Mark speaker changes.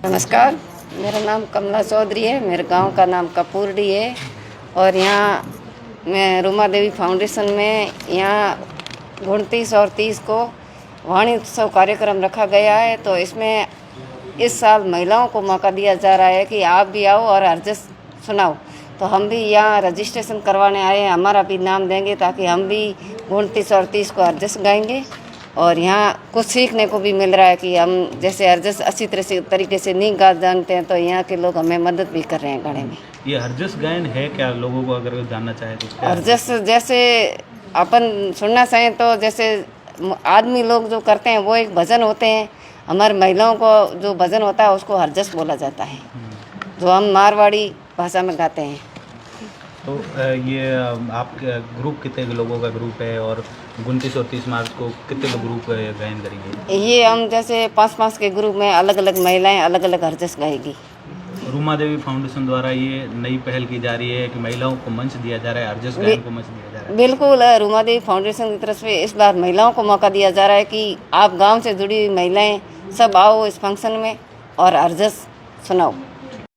Speaker 1: नमस्कार, मेरा नाम कमला चौधरी है। मेरे गांव का नाम कपूरडी है और यहाँ मैं रूमा देवी फाउंडेशन में यहाँ 29 और 30 को वाणी उत्सव कार्यक्रम रखा गया है। तो इसमें इस साल महिलाओं को मौका दिया जा रहा है कि आप भी आओ और हरजस सुनाओ। तो हम भी यहाँ रजिस्ट्रेशन करवाने आए हैं, हमारा भी नाम देंगे ताकि हम भी 29 और 30 को हरजस गाएंगे। और यहाँ कुछ सीखने को भी मिल रहा है कि हम जैसे हरजस अच्छी तरीके से नहीं गा जानते हैं, तो यहाँ के लोग हमें मदद भी कर रहे हैं गाने में।
Speaker 2: ये हरजस गायन है क्या, लोगों को अगर जानना चाहे तो?
Speaker 1: हरजस जैसे अपन सुनना चाहें तो जैसे आदमी लोग जो करते हैं वो एक भजन होते हैं, हमारे महिलाओं को जो भजन होता है उसको हरजस बोला जाता है, जो हम मारवाड़ी भाषा में गाते हैं।
Speaker 2: तो ये आपके ग्रुप कितने लोगों का ग्रुप है और 29 और 30 मार्च को कितने लोग ग्रुप गायन करेंगे?
Speaker 1: ये हम जैसे 5-5 के ग्रुप में अलग अलग महिलाएं अलग अलग हरजस गाएगी।
Speaker 2: रूमा देवी फाउंडेशन द्वारा ये नई पहल की जा रही है कि महिलाओं को मंच दिया जा रहा है, हरजस गायन को मंच दिया जा रहा है।
Speaker 1: बिल्कुल, रूमा देवी फाउंडेशन की तरफ से इस बार महिलाओं को मौका दिया जा रहा है कि आप गाँव से जुड़ी हुई महिलाएँ सब आओ इस फंक्शन में और हरजस सुनाओ।